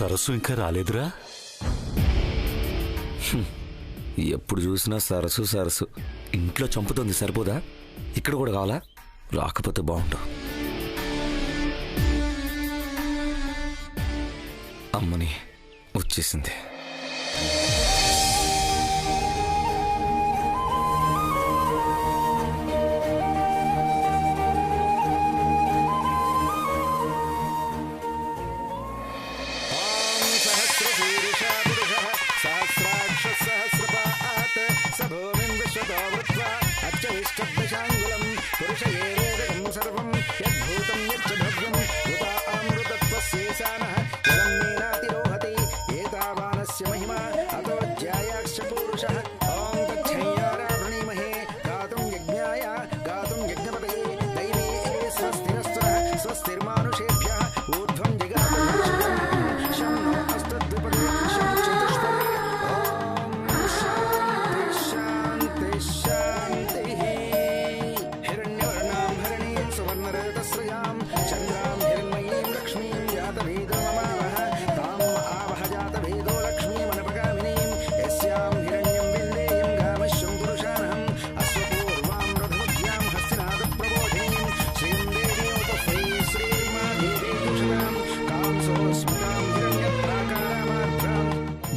సరస్సు ఇంకా రాలేదురా? ఎప్పుడు చూసినా సరస్సు సరస్సు. ఇంట్లో చంపుతుంది సరిపోదా? ఇక్కడ కూడా కావాలా? రాకపోతే బాగుండు. అమ్మని వచ్చేసింది.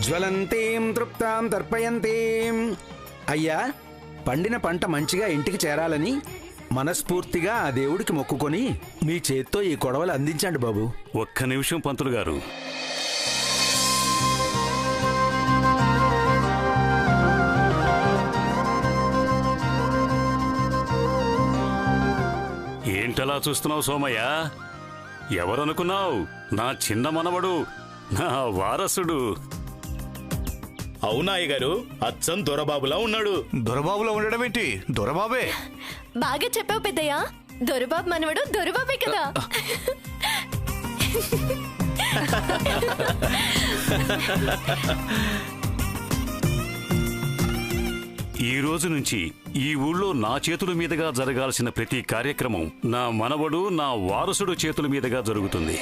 జ్వలంతీం తృప్తాం తర్పయంతీం. అయ్యా, పండిన పంట మంచిగా ఇంటికి చేరాలని మనస్ఫూర్తిగా ఆ దేవుడికి మొక్కుకొని మీ చేత్తో ఈ కొడవలు అందించండి బాబు. ఒక్క నిమిషం పంతులు గారు. ఏంటలా చూస్తున్నావు సోమయ్య? ఎవరనుకున్నావు? నా చిన్న మనవడు, నా వారసుడు. అవునాయ్య గారు, అచ్చం దొరబాబులా ఉన్నాడు. దొరబాబులో ఉండడం ఏంటి? దొరబాబే. బాగా చెప్పావు పెద్దయ్యా. దొరబాబు మనవడు దొరబాబే కదా. ఈ రోజు నుంచి ఈ ఊళ్ళో నా చేతుల మీదుగా జరగాల్సిన ప్రతి కార్యక్రమం నా మనవడు, నా వారసుడు చేతుల మీదుగా జరుగుతుంది.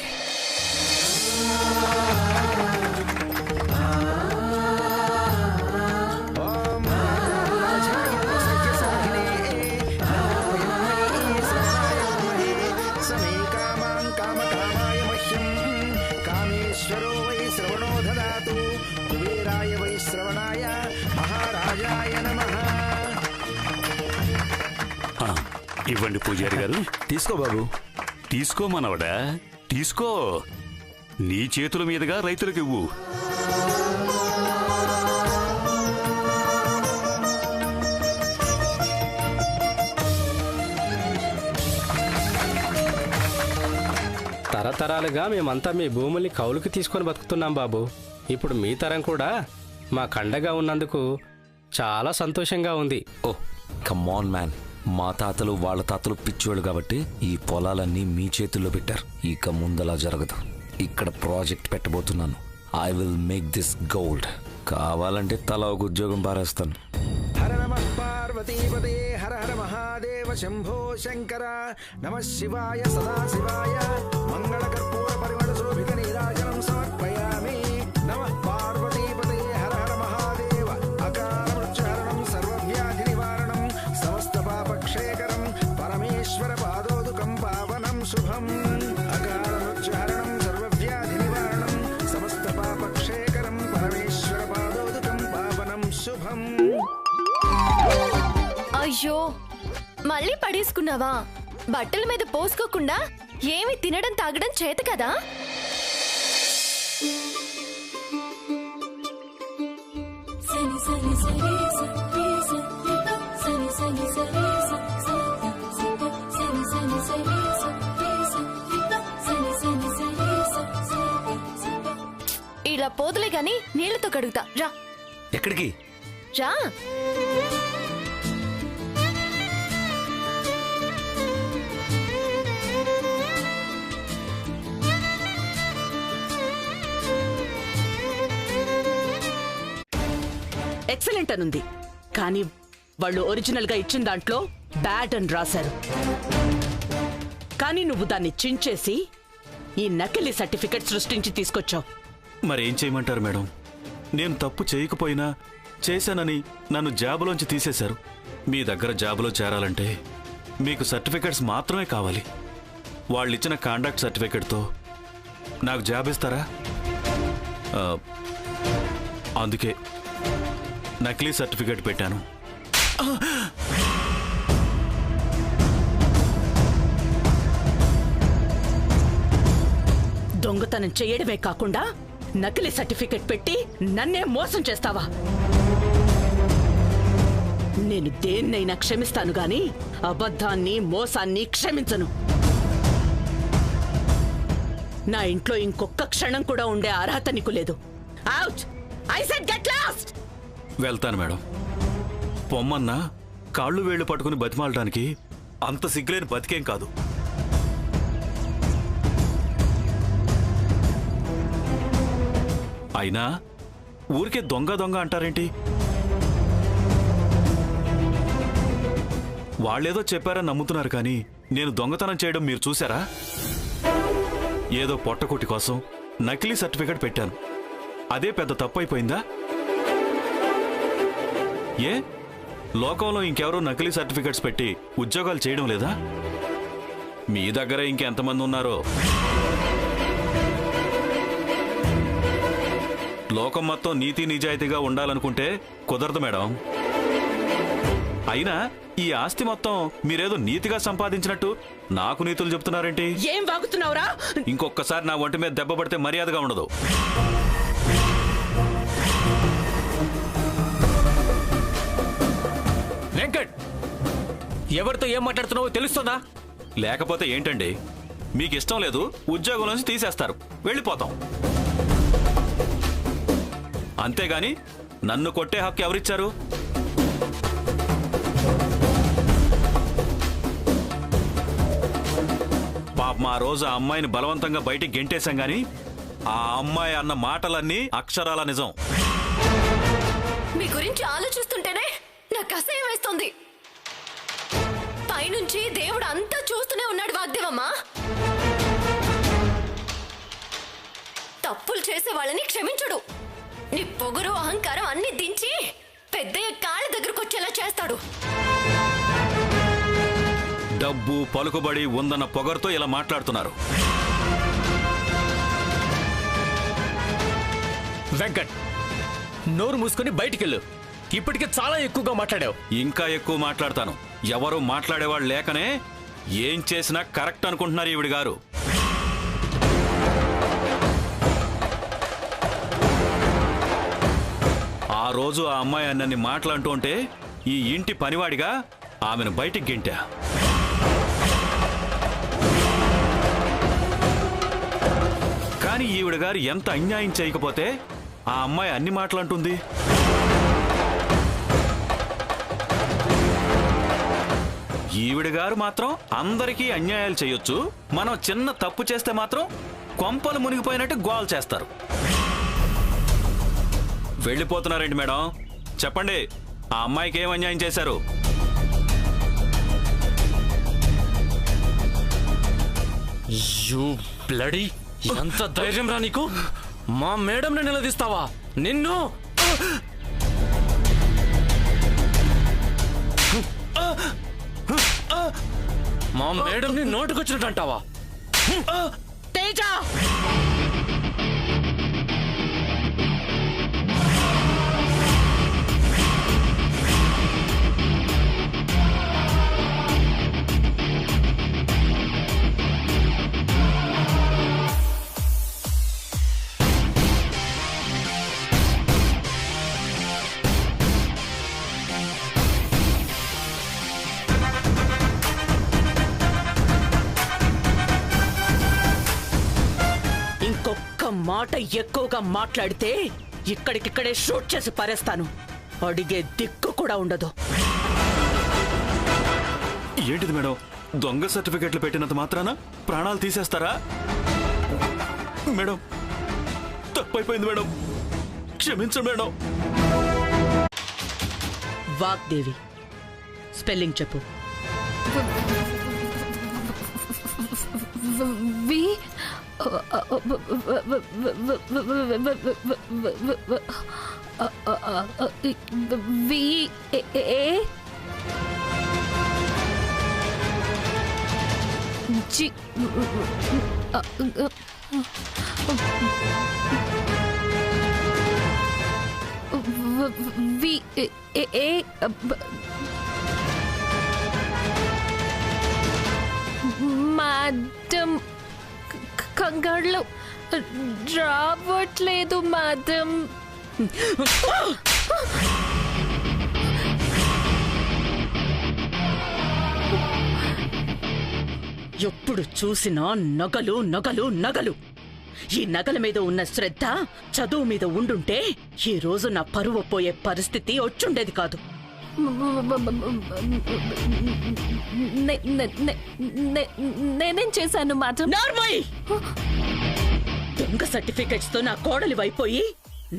ఇవ్వండి పూజారి గారు. తీసుకో బాబు. తీసుకో మనవడా, తీసుకో. నీ చేతుల మీదుగా రైతులకు ఇవ్వు. తరతరాలుగా మేమంతా మీ భూముల్ని కౌలుకి తీసుకొని బతుకుతున్నాం బాబు. ఇప్పుడు మీ తరం కూడా మా కండగా ఉన్నందుకు చాలా సంతోషంగా ఉంది. Oh come on man. మా తాతలు వాళ్ళ తాతలు పిచ్చోళ్ళు కాబట్టి ఈ పొలాలన్నీ మీ చేతుల్లో పెట్టారు. ఇక ముందలా జరగదు. ఇక్కడ ప్రాజెక్ట్ పెట్టబోతున్నాను. I will make this gold. కావాలంటే తల ఒక ఉద్యోగం పారేస్తాను. హర నమః పార్వతీపదే హర హర మహాదేవ శంభో శంకర. నమః శివాయ సదాశివాయ మంగళ కర్పూర పరిమళ శోభిత నీరాజనం సమర్పయామి. నమః పార్వతీపదే హర హర మహాదేవ అకాల మృత్యుహరణం సర్వవ్యాధి నివారణం సమస్త పాపక్షేకరం పరమేశ్వర పాదోదుకం పావనం శుభం. అకాల మృత్యుహరణం సర్వవ్యాధి నివారణం సమస్త పాపక్షేకరం పరమేశ్వర పాదోదుకం పావనం శుభం. అయ్యో, మళ్ళీ పడేసుకున్నావా? బట్టల మీద పోసుకోకుండా ఏమి తినడం తాగడం చేత కదా? ఇలా పోదులే గాని నీళ్లతో కడుగుతా రా. ఎక్కడికి రా. ఎక్సలెంట్ అనుంది, కానీ వాళ్ళు ఒరిజినల్ గా ఇచ్చిన దాంట్లో బ్యాడ్ అని రాశారు. కానీ నువ్వు దాన్ని చించేసి ఈ నకిలీ సర్టిఫికెట్ సృష్టించి తీసుకొచ్చావు. మరేం చేయమంటారు మేడం? నేను తప్పు చేయకపోయినా చేశానని నన్ను జాబులోంచి తీసేశారు. మీ దగ్గర జాబులో చేరాలంటే మీకు సర్టిఫికెట్స్ మాత్రమే కావాలి. వాళ్ళిచ్చిన కాండక్ట్ సర్టిఫికెట్తో నాకు జాబ్ ఇస్తారా? అందుకే నకిలీ సర్టిఫికెట్ పెట్టాను. దొంగతనం చేయడమే కాకుండా నకిలీ సర్టిఫికెట్ పెట్టి నన్నే మోసం చేస్తావా? నేను దేన్నైనా క్షమిస్తాను గాని అబద్ధాన్ని మోసాన్ని క్షమించను. నా ఇంట్లో ఇంకొక్క క్షణం కూడా ఉండే అర్హత నీకు లేదు. Out! I said get lost! వెళ్తాను మేడం. పొమ్మన్నా కాళ్ళు వేళ్లు పట్టుకుని బతిమాలటానికి అంత సిగ్గులేని బతికేం కాదు. అయినా ఊరికే దొంగ దొంగ అంటారేంటి? వాళ్ళేదో చెప్పారని నమ్ముతున్నారు, కానీ నేను దొంగతనం చేయడం మీరు చూసారా? ఏదో పొట్టకొట్టి కోసం నకిలీ సర్టిఫికెట్ పెట్టాను. అదే పెద్ద తప్పు అయిపోయిందా? ఏ లోకంలో ఇంకెవరూ నకిలీ సర్టిఫికెట్స్ పెట్టి ఉద్యోగాలు చేయడం లేదా? మీ దగ్గర ఇంకెంతమంది ఉన్నారో? లోకం మొత్తం నీతి నిజాయితీగా ఉండాలనుకుంటే కుదరదు మేడం. అయినా ఈ ఆస్తి మొత్తం మీరేదో నీతిగా సంపాదించినట్టు నాకు నీతులు చెప్తున్నారేంటి? ఏం వాగుతున్నావురా? ఇంకొకసారి నా ఒంటి మీద దెబ్బ పడితే మర్యాదగా ఉండదు. వెంకట్, ఎవరితో ఏం మాట్లాడుతున్నావో తెలుస్తుందా? లేకపోతే ఏంటండి, మీకు ఇష్టం లేదు, ఉద్యోగం నుంచి తీసేస్తారు, వెళ్ళిపోతాం. అంతేగాని నన్ను కొట్టే హక్కు ఎవరిచ్చారు? పాపం ఆ రోజు ఆ అమ్మాయిని బలవంతంగా బయటికి గెంటేశాం గాని ఆ అమ్మాయి అన్న మాటలన్నీ అక్షరాల నిజం. మీ గురించి ఆలోచిస్తుంటేనే నాకు అసహ్యం వేస్తుంది. పైనుంచి దేవుడు అంతా చూస్తూనే ఉన్నాడు వాగ్దేవమ్మా. తప్పులు చేసే వాళ్ళని క్షమించడు. నీ పొగరు అహంకారం అన్ని దించి పెద్దయ్య కాళ్ళ దగ్గరకు వచ్చేలా చేస్తాడు. డబ్బు పలుకుబడి ఉందన్న పొగరుతో ఇలా మాట్లాడుతున్నారు. వెంకట్, నోరు మూసుకొని బయటికెళ్ళు. ఇప్పటికే చాలా ఎక్కువగా మాట్లాడావు. ఇంకా ఎక్కువ మాట్లాడతాను. ఎవరు మాట్లాడేవాళ్ళు లేకనే ఏం చేసినా కరెక్ట్ అనుకుంటున్నారు ఈవిడి గారు. ఆ రోజు ఆ అమ్మాయి అన్నన్ని మాటలంటూ ఉంటే ఈ ఇంటి పనివాడిగా ఆమెను బయటికి గెంటా. కానీ ఈవిడ గారు ఎంత అన్యాయం చేయకపోతే ఆ అమ్మాయి అన్ని మాటలంటుంది. ఈవిడ గారు మాత్రం అందరికీ అన్యాయాలు చేయొచ్చు, మనం చిన్న తప్పు చేస్తే మాత్రం కొంపలు మునిగిపోయినట్టు గోల్ చేస్తారు. వెళ్ళిపోతున్నారండి మేడం. చెప్పండి, ఆ అమ్మాయికి ఏం అన్యాయం చేశారు? You bloody! ఎంత ధైర్యం రా నీకు? మా మేడంని నిలదీస్తావా? నిన్ను మా మేడంని నోటుకొచ్చినట్టు అంటావా? తేజ! మాట ఎక్కువగా మాట్లాడితే ఇక్కడికిక్కడే షూట్ చేసి పారేస్తాను. అడిగే దిక్కు కూడా ఉండదు. ఏంటిది మేడం, దొంగ సర్టిఫికెట్లు పెట్టినంత మాత్రాన ప్రాణాలు తీసేస్తారా? మేడం, తప్పైపోయింది మేడం, క్షమించండి మేడం. వాగ్దేవి, స్పెల్లింగ్ చెప్పు. మేడం కంగారులో రావట్లేదు మేడం. ఎప్పుడు చూసినా నగలు నగలు నగలు. ఈ నగల మీద ఉన్న శ్రద్ధ చదువు మీద ఉండుంటే ఈ రోజు నా పరువు పోయే పరిస్థితి వచ్చుండేది కాదు. నేనేం చేశాను మేడం? నార్మల్ దొంగ సర్టిఫికెట్స్ తో నా కోడలి వైపోయి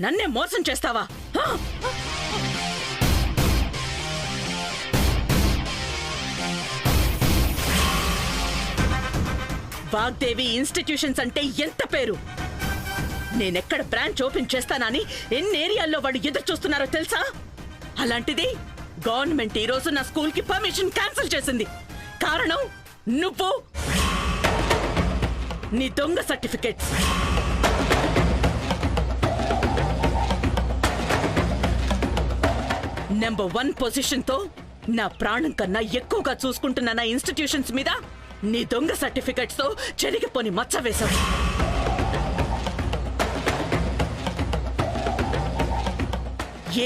నన్నే మోసం చేస్తావా? వాగ్దేవి ఇన్స్టిట్యూషన్స్ అంటే ఎంత పేరు. నేనెక్కడ బ్రాంచ్ ఓపెన్ చేస్తానని ఎన్ని ఏరియాల్లో వాడు ఎదురు చూస్తున్నారో తెలుసా? అలాంటిది గవర్నమెంట్ ఈ రోజు నా స్కూల్ కి పర్మిషన్ క్యాన్సిల్ చేసింది. కారణం నువ్వు, నీ దొంగ సర్టిఫికెట్స్. నెంబర్ 1 పొజిషన్ తో నా ప్రాణం కన్నా ఎక్కువగా చూసుకుంటున్న నా ఇన్స్టిట్యూషన్స్ మీద నీ దొంగ సర్టిఫికెట్స్ తో చెరిగిపోని మచ్చ వేశావు.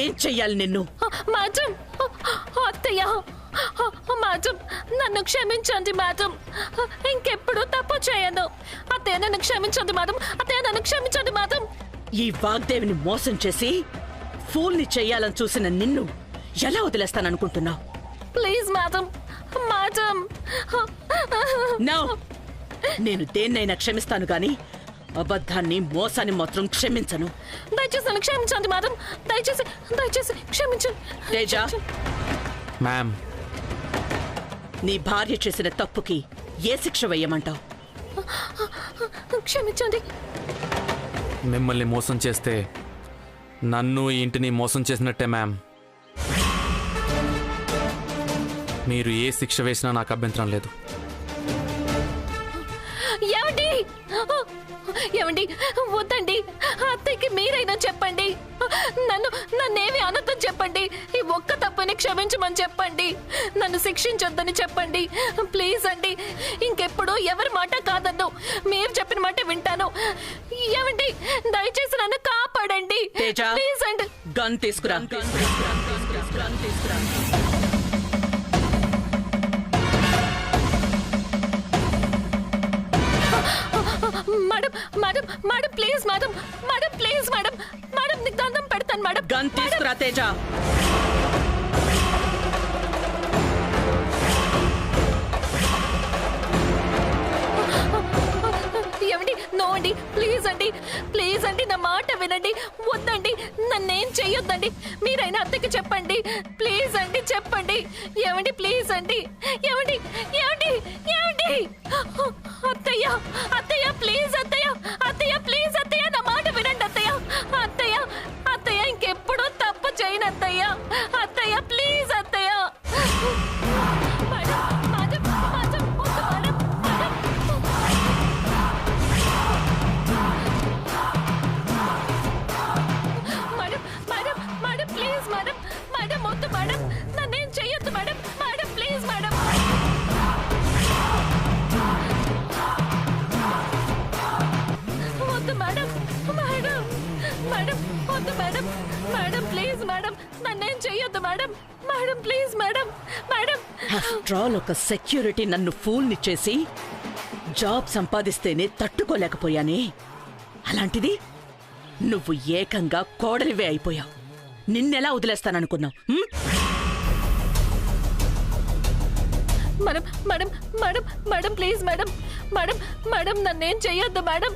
ఏం చెయ్యాలి నిన్ను? మేడం, అత్తయ్య మేడం, నన్ను క్షమించండి మేడం. ఇంకెప్పుడు తప్పు చేయను. అత్తయ్య నన్ను క్షమించండి మేడం. అత్తయ్య నన్ను క్షమించండి మేడం. ఈ వాగ్దేవిని మోసం చేసి ఫూల్ని చెయ్యాలని చూసిన నిన్ను ఎలా వదిలేస్తాననుకుంటున్నావు? Please madam, madam. నో, నేను దేన్నైనా క్షమిస్తాను గాని అబద్ధాన్ని మోసాన్ని మాత్రం క్షమించను. దయచేసి నన్ను క్షమించండి మేడం. దయచేసి దయచేసి క్షమించండి. తేజ, మ్యామ్, నీ భార్య చేసిన తప్పుకి ఏ శిక్ష వేయమంటావు? క్షమించండి. మిమ్మల్ని మోసం చేస్తే నన్ను ఈ ఇంటిని మోసం చేసినట్టే మ్యామ్. మీరు ఏ శిక్ష వేసినా నాకు అభ్యంతరం లేదు. ఏమండి ఏమండి, వద్దండి. అత్తయ్యకి మీరైనా చెప్పండి. నన్నేమి అనొద్దని చెప్పండి. ఈ ఒక్క తప్పని క్షమించమని చెప్పండి. నన్ను శిక్షించొద్దని చెప్పండి. ప్లీజ్ అండి. ఇంకెప్పుడు ఎవరి మాట కాదన్ను. మీరు చెప్పిన మాట వింటాను. ఏమండి, దయచేసి నన్ను కాపాడండి. ప్లీజ్ అండి. గన్ తీసుకురా. Madam madam madam please madam. Madam please madam. Madam నీకు దండం పెడతాను మేడం. గన్ తీసుకురా తేజ. ఏమండి, నో అండి. ప్లీజ్ అండి, ప్లీజ్ అండి, నా మాట వినండి. వద్దండి, నన్నేం చెయ్యొద్దండి. మీరైనా అత్తకి చెప్పండి. ప్లీజ్ అండి, చెప్పండి. ఏమండి, ప్లీజ్ అండి. ఏమండి ఏమండి ఏమండి అత్తయ్య, అత్తయ్య ప్లీజ్. అత్తయ్య, అత్తయ్య ప్లీజ్. అత్తయ్య నా మాట వినండి. అత్తయ్య, అత్తయ్య, అత్తయ్య ఇంకెప్పుడు తప్పు చేయను అత్తయ్య. అత్తయ్య ప్లీజ్. అత్తయ్య, మేడం, మేడం, మేడం, వద్దు madam, madam, madam, madam please. Madam, madam వద్దు మేడం. నన్నేం చెయ్యొద్దు మేడం. Madam please. మేడం, వద్దు మేడం. మేడం, మేడం వద్దు మేడం. Madam please. మేడం నన్నేం చెయ్యొద్దు madam. Madam please. Madam, madam. After all ఒక సెక్యూరిటీ నన్ను ఫూల్ని చేసి జాబ్ సంపాదిస్తేనే తట్టుకోలేకపోయానే. అలాంటిది నువ్వు ఏకంగా కోడలివే అయిపోయావు. నిన్నెలా వదిలేస్తాననుకున్నావు? Madam, madam, madam, madam please. Madam, madam, madam నన్నేం చెయ్యొద్దు మేడం.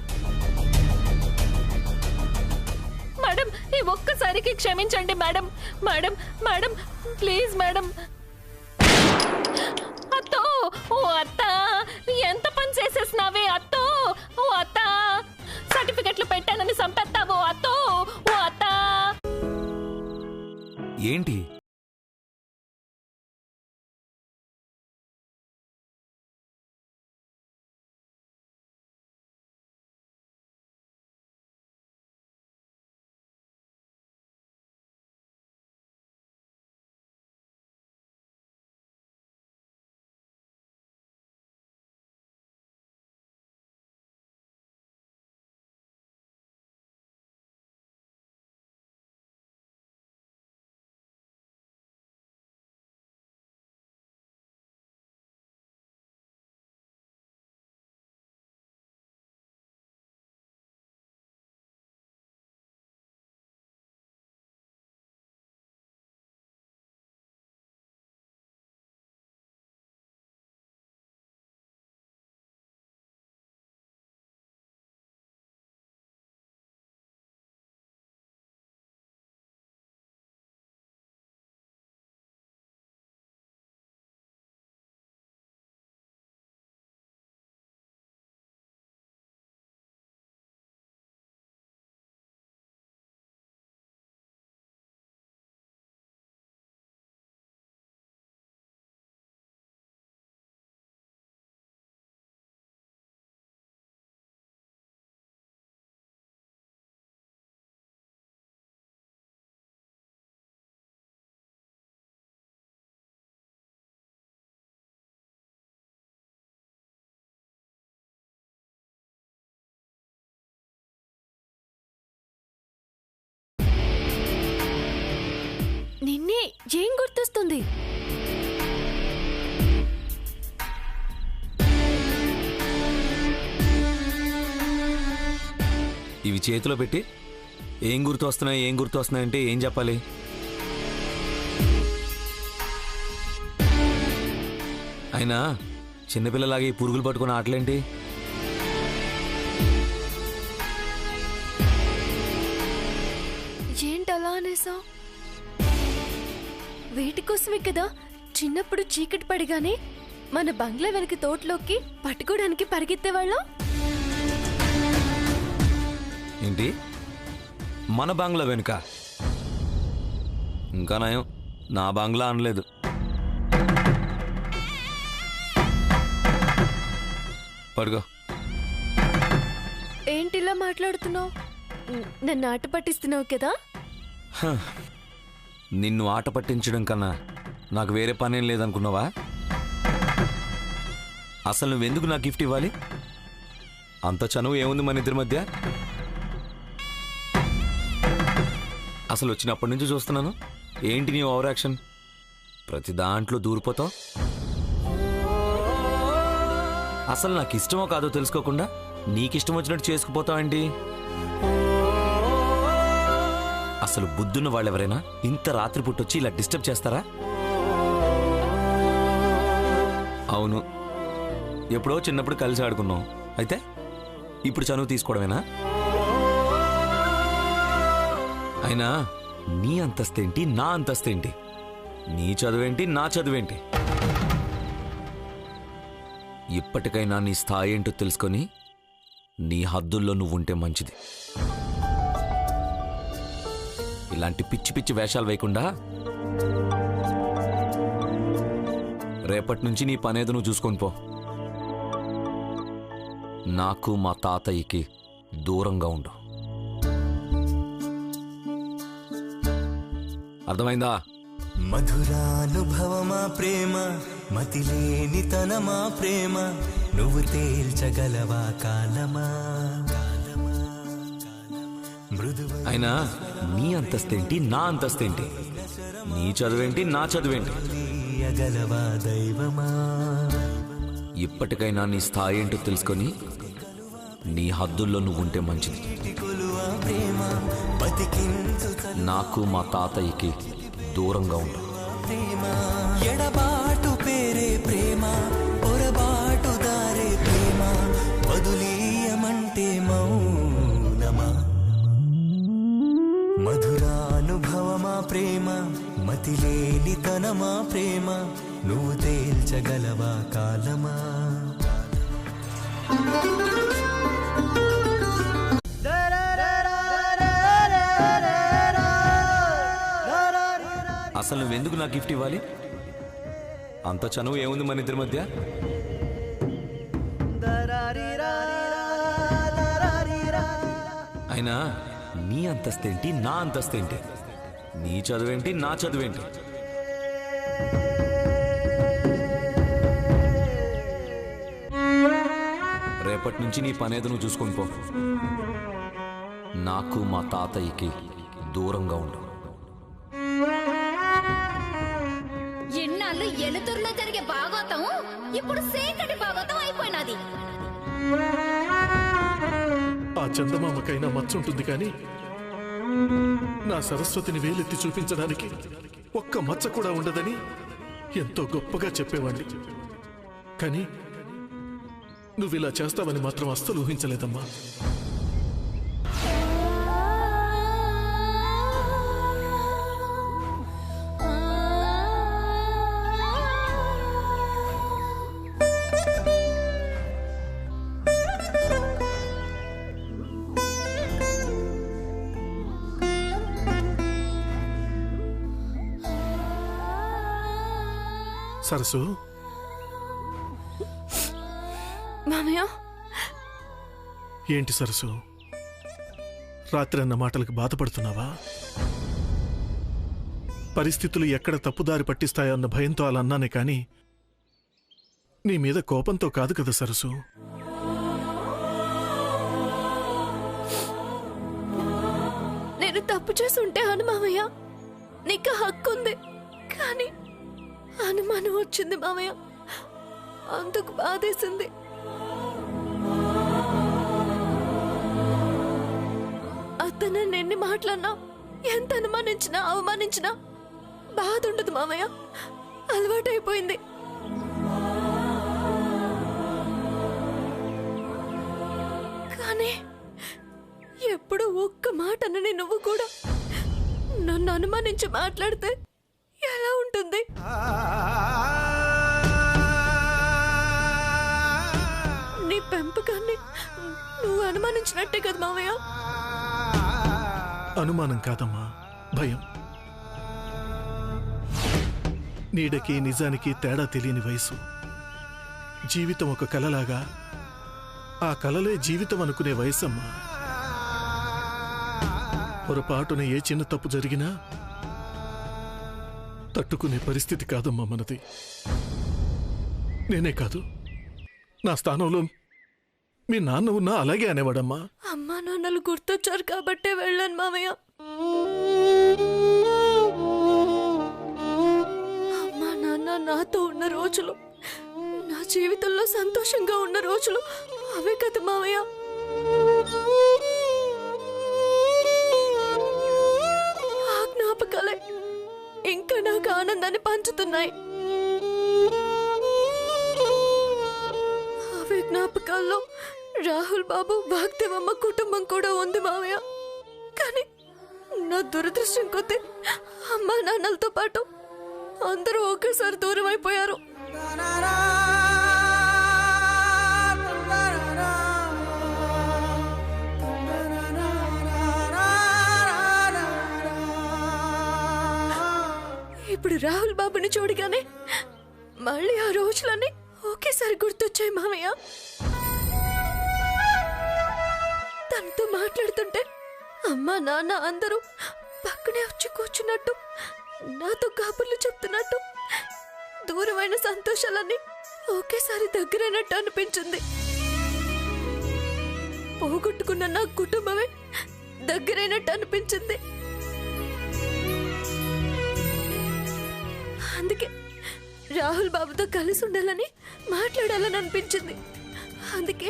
మేడం ఈ ఒక్కసారికి క్షమించండి madam. Madam, madam please. Madam, అత్తో, ఓ అత్త, ఎంత పని చేసేసినావే అత్తో. ఓ అత్త, సర్టిఫికెట్లు పెట్టానని సంపెత్తావు అత్తో ఓ అత్త. ఏంటి నిన్నే ఏం గుర్తొస్తుంది? ఇవి చేతిలో పెట్టి ఏం గుర్తు వస్తున్నాయంటే ఏం చెప్పాలి? అయినా చిన్నపిల్లలాగా ఈ పురుగులు పట్టుకుని ఆటలేంటి? ఏంటలా అనేసావు? వీటి కోసమే కదా చిన్నప్పుడు చీకటి పడిగానే మన బంగ్లా వెనక తోటలోకి పట్టుకోవడానికి పరిగెత్తేవాళ్ళం. ఏంటి మన బంగ్లా వెనుక? ఇంకా నయం నా బంగ్లా అనలేదు. పడుకో. ఏంటిలా మాట్లాడుతున్నావు? నన్ను ఆట పట్టిస్తున్నావు కదా? నిన్ను ఆట పట్టించడం కన్నా నాకు వేరే పనేం లేదనుకున్నావా? అసలు నువ్వెందుకు నాకు గిఫ్ట్ ఇవ్వాలి? అంత చనువు ఏముంది మన ఇద్దరి మధ్య? అసలు వచ్చినప్పటి నుంచి చూస్తున్నాను. ఏంటి నీ ఓవర్ యాక్షన్? ప్రతి దాంట్లో దూరిపోతావు. అసలు నాకు ఇష్టమో కాదో తెలుసుకోకుండా నీకిష్టం వచ్చినట్టు చేసుకుపోతావేంటి? అసలు బుద్ధున్న వాళ్ళెవరైనా ఇంత రాత్రి పుట్టొచ్చి ఇలా డిస్టర్బ్ చేస్తారా? అవును, ఎప్పుడో చిన్నప్పుడు కలిసి ఆడుకున్నాం. అయితే ఇప్పుడు చనువు తీసుకోవడమేనా? అయినా నీ అంతస్తేంటి, నా అంతస్తేంటి? నీ చదువేంటి, నా చదువేంటి? ఇప్పటికైనా నీ స్థాయి ఏంటో తెలుసుకొని నీ హద్దుల్లో నువ్వుంటే మంచిది. ఇలాంటి పిచ్చి పిచ్చి వేషాలు వేయకుండా రేపటి నుంచి నీ పనేదో నువ్వు చూసుకొని పో. నాకు మా తాతయ్యకి దూరంగా ఉండు. అర్థమైందా? మధురానుభవమా ప్రేమ, మతిలేని తనమా ప్రేమ, నువ్వు తేల్చగలవా కాలమా? అయినా నీ అంతస్తేంటి, నా అంతస్తేంటి? నీ చదువేంటి, నా చదువేంటి? దైవమా, ఇప్పటికైనా నీ స్థాయి ఏంటో తెలుసుకొని నీ హద్దుల్లో నువ్వుంటే మంచిది. నాకు మా తాతయ్యకి దూరంగా ఉండు. ఎడబాటు పేరే ప్రేమ, పొరబాటు దారే ప్రేమ, వదులీయమంటే మౌనమా? మధురానుభవమా ప్రేమ, మతిలేని తనమా ప్రేమ, నువ్వు తేల్చగలవా కాలమా? అసలు నువ్వెందుకు నాకు గిఫ్ట్ ఇవ్వాలి? అంత చనువు ఏముంది మన ఇద్దరి మధ్య? అయినా నీ అంతస్తేంటి, నా అంతస్తేంటి? నీ చదువేంటి, నా చదువేంటి? రేపటి నుంచి నీ పనేదో నువ్వు చూసుకొని పో. నాకు మా తాతయ్యకి దూరంగా ఉండు. ఎన్నాళ్ళు ఎలుతురులో జరిగే భాగవతం ఇప్పుడు సేకటి భాగవతం అయిపోయినది. ఆ చందమామకైనా మచ్చుంటుంది కానీ నా సరస్వతిని వేలెత్తి చూపించడానికి ఒక్క మచ్చ కూడా ఉండదని ఎంతో గొప్పగా చెప్పేవాణ్ణి. కానీ నువ్విలా చేస్తావని మాత్రం అస్సలు ఊహించలేదమ్మా. సరసు, మామయ్య, ఏంటి సరసు, రాత్రి అన్న మాటలకు బాధపడుతున్నావా? పరిస్థితులు ఎక్కడ తప్పుదారి పట్టిస్తాయో అన్న భయంతో అలా అన్నానే కానీ నీ మీద కోపంతో కాదు కదా సరసు. నేను తప్పు చేసి ఉంటే అను మామయ్య, నీకు హక్కు ఉంది. కానీ అనుమానం వచ్చింది మామయ్య, అందుకు బాధేసింది. అతను ఎన్ని మాటలన్నా, ఎంత అనుమానించినా అవమానించినా బాధ ఉండదు మామయ్య, అలవాటైపోయింది. కానీ ఎప్పుడు ఒక్క మాట అనని నువ్వు కూడా నన్ను అనుమానించి మాట్లాడితే ఎలా ఉంటుంది? నీ పెంపకాన్ని నువ్వు అనుమానించినట్టే కదా మామయ్య. అనుమానం కాదమ్మా, భయం. నీడకి నిజానికి తేడా తెలియని వయసు. జీవితం ఒక కలలాగా, ఆ కలలే జీవితం అనుకునే వయసమ్మా. పొరపాటున ఏ చిన్న తప్పు జరిగినా తట్టుకునే పరిస్థితి కాదమ్మా మనది. నేనే కాదు, నా స్థానంలో మీ నాన్న ఉన్నా అలాగే అనేవాడమ్మా. అమ్మా నాన్నలు గుర్తొచ్చారు కాబట్టే వెళ్ళాను మామయ్య. అమ్మా నాన్న నాతో ఉన్న రోజులు, నా జీవితంలో సంతోషంగా ఉన్న రోజులు అవే కదా మామయ్య. ఆ జ్ఞాపకాలే ఇంకా నాకు ఆనందాన్ని పంచుతున్నాయి. అవే జ్ఞాపకాల్లో రాహుల్ బాబు, వాగ్దేవమ్మ కుటుంబం కూడా ఉంది మావయ్య. కానీ నా దురదృష్టం కొద్దీ అమ్మా నాన్నలతో పాటు అందరూ ఒకేసారి దూరం అయిపోయారు. ఇప్పుడు రాహుల్ బాబుని చూడగానే మళ్ళీ ఆ రోజులన్నీ ఒకేసారి గుర్తొచ్చాయి మామయ్య. తనతో మాట్లాడుతుంటే అమ్మా నాన్న అందరూ పక్కనే వచ్చి కూర్చున్నట్టు, నాతో కబుర్లు చెప్తున్నట్టు, దూరమైన సంతోషాలన్నీ ఒకేసారి దగ్గరైనట్టు అనిపించింది. పోగొట్టుకున్న నా కుటుంబమే దగ్గరైనట్టు అనిపించింది. అందుకే రాహుల్ బాబుతో కలిసి ఉండాలని, మాట్లాడాలని అనిపించింది. అందుకే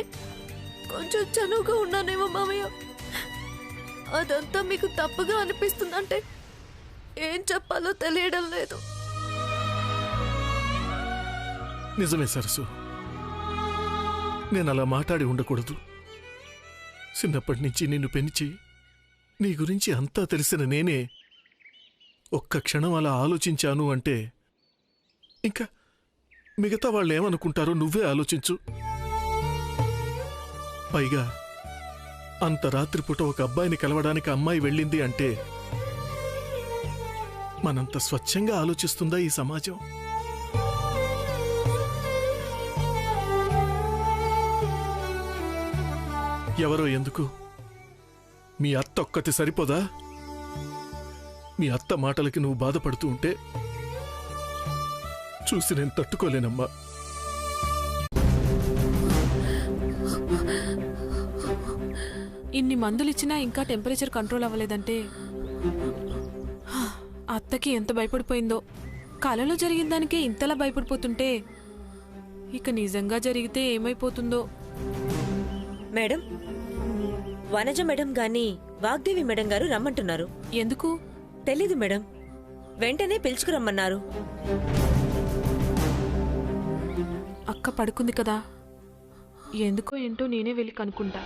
కొంచెం చనువుగా ఉన్నానేమో మామయ్య. అదంతా మీకు తప్పుగా అనిపిస్తుందంటే ఏం చెప్పాలో తెలియడం లేదు. నిజమే సరసు, నేను అలా మాట్లాడి ఉండకూడదు. చిన్నప్పటి నుంచి నిన్ను పెంచి నీ గురించి అంతా తెలిసిన నేనే ఒక్క క్షణం అలా ఆలోచించాను అంటే ఇంకా మిగతా వాళ్ళు ఏమనుకుంటారో నువ్వే ఆలోచించు. పైగా అంత రాత్రిపూట ఒక అబ్బాయిని కలవడానికి అమ్మాయి వెళ్ళింది అంటే మనంత స్వచ్ఛంగా ఆలోచిస్తుందా ఈ సమాజం? ఎవరో ఎందుకు? మీ అత్త ఒక్కటి సరిపోదా? మీ అత్త మాటలకి నువ్వు బాధపడుతూ ఉంటే చూసి నేను తట్టుకోలేనమ్మా. ఇన్ని మందులిచ్చినా ఇంకా టెంపరేచర్ కంట్రోల్ అవ్వలేదంటే అత్తకి ఎంత భయపడిపోయిందో. కలలో జరిగిన దానికే ఇంతలా భయపడిపోతుంటే ఇక నిజంగా జరిగితే ఏమైపోతుందో. మేడం, వనజ మేడం గాని వాగ్దేవి మేడం గారు రమ్మంటున్నారు. ఎందుకు తెలీదు మేడం, వెంటనే పిలుచుకురమ్మన్నారు. అక్క పడుకుంది కదా, ఎందుకో ఏంటో నేనే వెళ్ళి కనుక్కుంటా.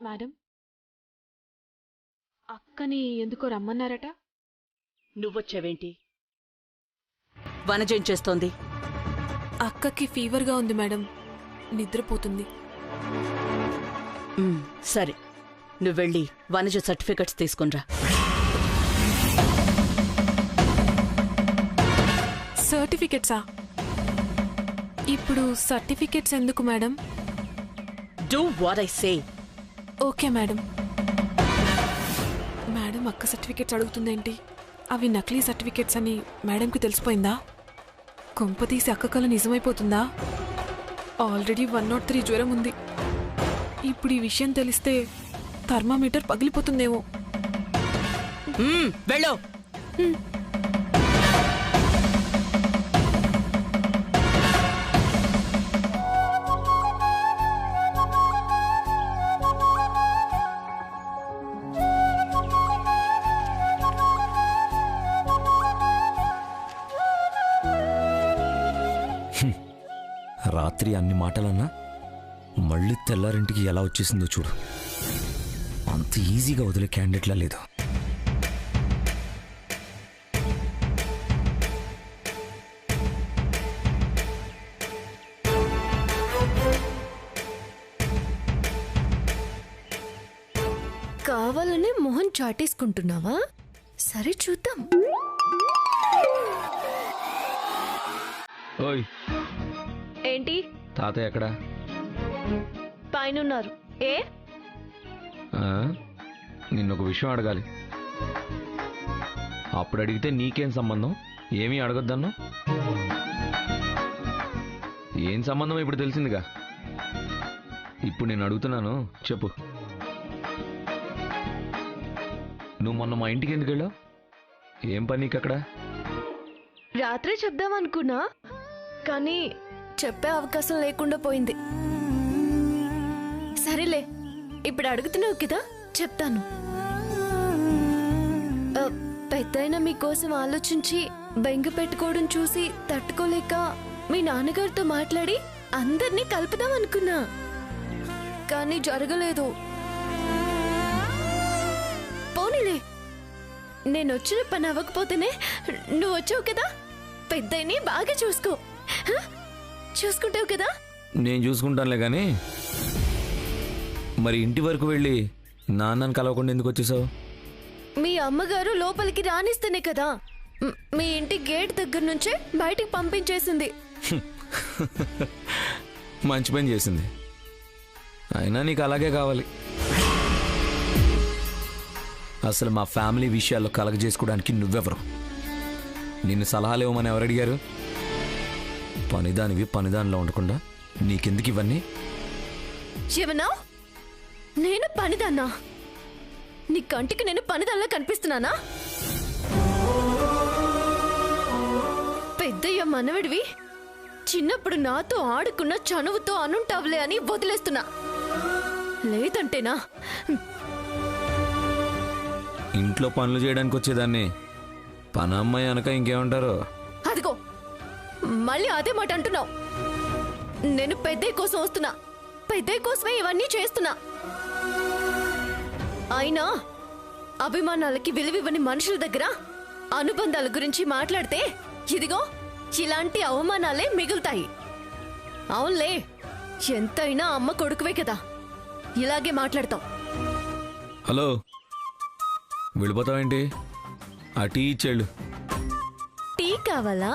మేడం, అక్కని ఎందుకో రమ్మన్నారట. నువ్వొచ్చావేంటి? వనజేం చేస్తోంది? అక్కకి ఫీవర్గా ఉంది మేడం, నిద్రపోతుంది. సరే, నువ్వెళ్ళి వనజ సర్టిఫికెట్స్ తీసుకునిరా. సర్టిఫికెట్సా? ఇప్పుడు సర్టిఫికెట్స్ ఎందుకు madam? Do what I say. Okay madam. Madam అక్క సర్టిఫికెట్స్ అడుగుతుందేంటి? అవి నకిలీ సర్టిఫికెట్స్ అని మేడంకి తెలిసిపోయిందా? కొంపతీసి అక్క కల నిజమైపోతుందా? ఆల్రెడీ 103 జ్వరం ఉంది. ఇప్పుడు ఈ విషయం తెలిస్తే థర్మామీటర్ పగిలిపోతుందేమో. వెళ్ళు. రాత్రి అన్ని మాటలన్నా మళ్ళీ తెల్లారింటికి ఎలా వచ్చేసిందో చూడు. అంత ఈజీగా వదిలే క్యాండిడేట్లా లేదు. కావాలనే మొహం చాటేసుకుంటున్నావా? సరే చూద్దాం. ఓయ్, ఏంటి? తాతయ్య ఎక్కడా? పైనున్నారు. ఏ? నిన్నొక విషయం అడగాలి. అప్పుడు అడిగితే నీకేం సంబంధం, ఏమీ అడగొద్దన్నా. ఏం సంబంధం ఇప్పుడు తెలిసిందిగా. ఇప్పుడు నేను అడుగుతున్నాను, చెప్పు. నువ్వు మొన్న మా ఇంటికి ఎందుకు వెళ్ళావు? ఏం పని నీకు అక్కడ? రాత్రే చెప్దామనుకున్నా, కానీ చెప్పే అవకాశం లేకుండా పోయింది. సరేలే, ఇప్పుడు అడుగుతున్నావు కదా, చెప్తాను. పెద్దయినా మీకోసం ఆలోచించి బెంగ పెట్టుకోవడం చూసి తట్టుకోలేక మీ నాన్నగారితో మాట్లాడి అందరినీ కలుపుదాం అనుకున్నా, కానీ జరగలేదు. పోనీలే, నేను వచ్చిన పని అవ్వకపోతేనే నువ్వు వచ్చావు కదా. పెద్దయిని బాగా చూసుకో. చూసుకుంటావు కదా? నేను చూసుకుంటానులే, కానీ మరి ఇంటి వరకు వెళ్ళి నాన్నని కలవకుండా ఎందుకు వచ్చేసావు? మీ అమ్మగారు లోపలికి రానిస్తేనే కదా మీ ఇంటి గేట్ దగ్గర నుంచే బయటికి పంపించేసింది. మంచి పని చేసింది. అయినా నీకు అలాగే కావాలి. అసలు మా ఫ్యామిలీ విషయాల్లో కలగజేసుకోవడానికి నువ్వెవరు? నిన్ను సలహాలు ఇవ్వమని ఎవరు అడిగారు? పనిదానివి పనిదానిలో ఉండకుండా నీకెందుకు ఇవన్నీ? ఏమన్నా? నేను పనిదాన్నా? నీ కంటికి నేను పనిదానిలా కనిపిస్తున్నానా? పెద్దయ్య మనవడివి, చిన్నప్పుడు నాతో ఆడుకున్న చనువుతో అనుంటావులే అని వదిలేస్తున్నా. లేదంటేనా? ఇంట్లో పనులు చేయడానికి వచ్చేదాన్ని పనమ్మాయి అనక ఇంకేమంటారు? అదిగో మళ్ళీ అదే మాట అంటున్నావు. నేను పెద్దయ్య కోసం వస్తున్నా, పెద్దయ్య కోసమే ఇవన్నీ చేస్తున్నా. అయినా అభిమానాలకి విలువివ్వని మనుషుల దగ్గర అనుబంధాల గురించి మాట్లాడితే ఇదిగో ఇలాంటి అవమానాలే మిగులుతాయి. అవునులే, ఎంతైనా అమ్మ కొడుకువే కదా, ఇలాగే మాట్లాడతాం. హలో, వెళ్ళిపోతావేంటి? ఆ టీ ఇచ్చేళ్ళు. టీ కావాలా?